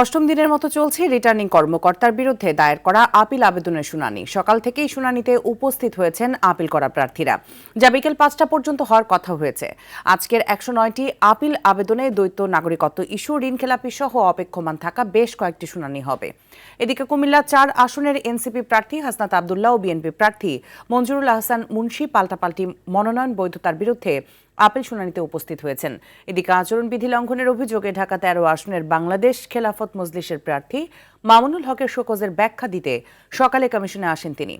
অষ্টম দিনের মতো চলছে রিটার্নিং কর্মকর্তার বিরুদ্ধে দায়ের করা আপিল আবেদনের শুনানি। সকাল থেকেই শুনানিতে উপস্থিত হয়েছেন আপিল করা প্রার্থীরা, যা বিকেল ৫টা পর্যন্ত হওয়ার কথা হয়েছে। আজকের ১০৯টি আপিল আবেদনে দ্বৈত নাগরিকত্ব ইস্যু, ঋণখেলাপি সহ অপেক্ষমান থাকা বেশ কয়েকটি শুনানি হবে। এদিকে কুমিল্লা ৪ আসনের এনসিপি প্রার্থী হাসনাত আব্দুল্লাহ ও বিএনপি প্রার্থী মঞ্জুরুল আহসান মুন্সি পাল্টাপাল্টি মনোনয়ন বৈধতার বিরুদ্ধে আপিল শুনানিতে উপস্থিত হয়েছেন। এদিকে আচরণবিধি লঙ্ঘনের অভিযোগে ঢাকা ১৩ আসনের বাংলাদেশ খেলাফত মজলিসের প্রার্থী মামুনুল হকের শোকজের ব্যাখ্যা দিতে সকালে কমিশনে আসেন তিনি।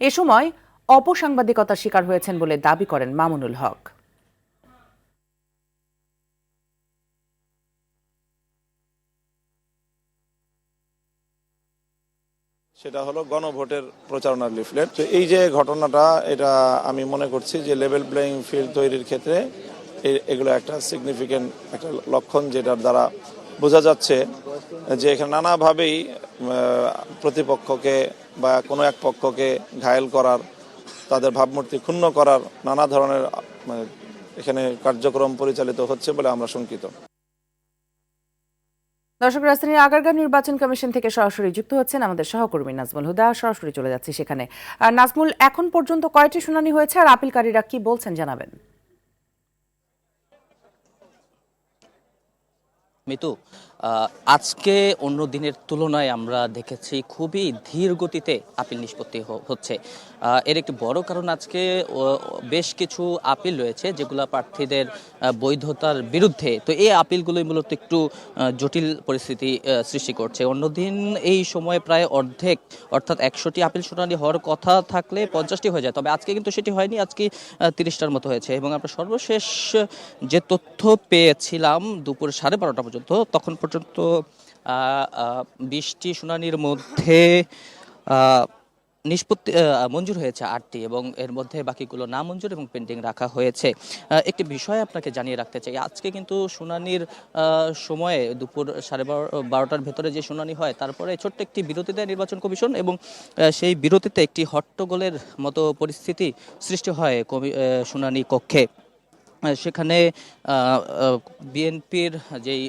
এ সময় অপসাংবাদিকতার শিকার হয়েছেন বলে দাবি করেন মামুনুল হক। সেটা হলো গণভোটের প্রচারণার লিফলেট। তো এই যে ঘটনাটা, এটা আমি মনে করছি যে লেভেল প্লেয়িং ফিল্ড তৈরির ক্ষেত্রে এগুলো একটা সিগনিফিকেন্ট একটা লক্ষণ, যেটার দ্বারা বোঝা যাচ্ছে যে এখানে নানাভাবেই প্রতিপক্ষকে বা কোনো এক পক্ষকে ঘায়েল করার, তাদের ভাবমূর্তি ক্ষুণ্ণ করার নানা ধরনের এখানে কার্যক্রম পরিচালিত হচ্ছে বলে আমরা শঙ্কিত। দর্শক, রাজধানীর আগারগাঁও নির্বাচন কমিশন থেকে সরাসরি যুক্ত হচ্ছেন আমাদের সহকর্মী নাজমুল হুদা। সরাসরি চলে যাচ্ছি সেখানে। নাজমুল, এখন পর্যন্ত কয়টি শুনানি হয়েছে আর আপিলকারীরা কি বলছেন জানাবেন। মিতু, আজকে অন্য দিনের তুলনায় আমরা দেখেছি খুবই ধীর গতিতে আপিল নিষ্পত্তি হচ্ছে। এর একটি বড় কারণ, আজকে বেশ কিছু আপিল রয়েছে যেগুলো প্রার্থীদের বৈধতার বিরুদ্ধে। তো এই আপিলগুলোই মূলত একটু জটিল পরিস্থিতি সৃষ্টি করছে। অন্যদিন এই সময়ে প্রায় অর্ধেক, অর্থাৎ ১০০টি আপিল শুনানি হওয়ার কথা থাকলে ৫০টি হয়ে যায়, তবে আজকে কিন্তু সেটি হয়নি। আজকে ৩০টার মতো হয়েছে এবং আমরা সর্বশেষ যে তথ্য পেয়েছিলাম দুপুর ১২:৩০ পর্যন্ত, তখন পর্যন্ত ২০টি শুনানির মধ্যে নিষ্পত্তি মঞ্জুর হয়েছে ৮টি এবং এর মধ্যে বাকিগুলো না মঞ্জুর এবং পেন্ডিং রাখা হয়েছে। একটি বিষয় আপনাকে জানিয়ে রাখতে চাই, আজকে কিন্তু শুনানির সময়ে দুপুর ১২:৩০টার ভেতরে যে শুনানি হয়, তারপরে ছোট্ট একটি বিরতি দেয় নির্বাচন কমিশন এবং সেই বিরতিতে একটি হট্টগোলের মতো পরিস্থিতি সৃষ্টি হয় শুনানি কক্ষে। সেখানে বিএনপির যেই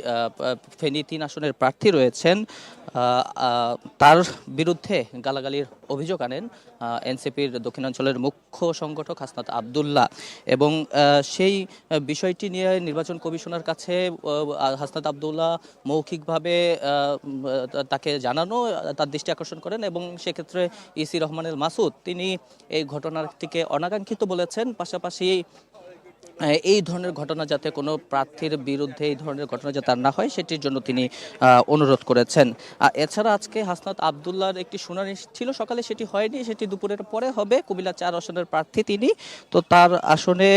ফেনী ৩ আসনের প্রার্থী রয়েছেন, তার বিরুদ্ধে গালাগালির অভিযোগ আনেন এনসিপির দক্ষিণাঞ্চলের মুখ্য সংগঠক হাসনাত আব্দুল্লাহ এবং সেই বিষয়টি নিয়ে নির্বাচন কমিশনের কাছে হাসনাত আব্দুল্লাহ মৌখিকভাবে তাকে জানানো, তার দৃষ্টি আকর্ষণ করেন এবং সেক্ষেত্রে ইসি রহমানুল মাসুদ তিনি এই ঘটনাটিকে অনাকাঙ্ক্ষিত বলেছেন। পাশাপাশি এই ধরনের ঘটনা যাতে কোনো প্রার্থীর বিরুদ্ধে এই ধরনের ঘটনা যাতে আর না হয় সেটির জন্য তিনি অনুরোধ করেছেন। এছাড়া আজকে হাসনাত আব্দুল্লাহর একটি শুনানি ছিল সকালে, সেটি হয়নি, সেটি দুপুরের পরে হবে। কুমিল্লা ৪ আসনের প্রার্থী তিনি, তো তার আসনে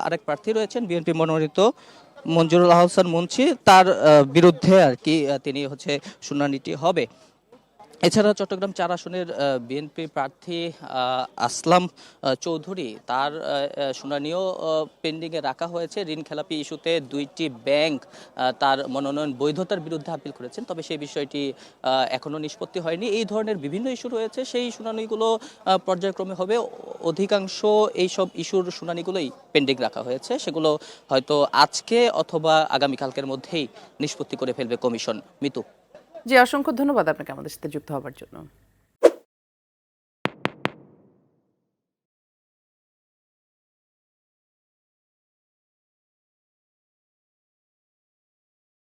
আরেক প্রার্থী রয়েছেন বিএনপি মনোনীত মঞ্জুরুল আহসান মুন্সি, তার বিরুদ্ধে আর কি তিনি শুনানিটি হবে। এছাড়া চট্টগ্রাম ৪ আসনের বিএনপি প্রার্থী আসলাম চৌধুরী, তার শুনানিও পেন্ডিংয়ে রাখা হয়েছে। ঋণ খেলাপি ইস্যুতে ২টি ব্যাংক তার মনোনয়ন বৈধতার বিরুদ্ধে আপিল করেছেন, তবে সেই বিষয়টি এখনও নিষ্পত্তি হয়নি। এই ধরনের বিভিন্ন ইস্যু রয়েছে, সেই শুনানিগুলো পর্যায়ক্রমে হবে। অধিকাংশ এইসব ইস্যুর শুনানিগুলোই পেন্ডিং রাখা হয়েছে, সেগুলো হয়তো আজকে অথবা আগামীকালকের মধ্যেই নিষ্পত্তি করে ফেলবে কমিশন। মিতু। জি, অসংখ্য ধন্যবাদ আপনাকে আমাদের সাথে যুক্ত হওয়ার জন্য।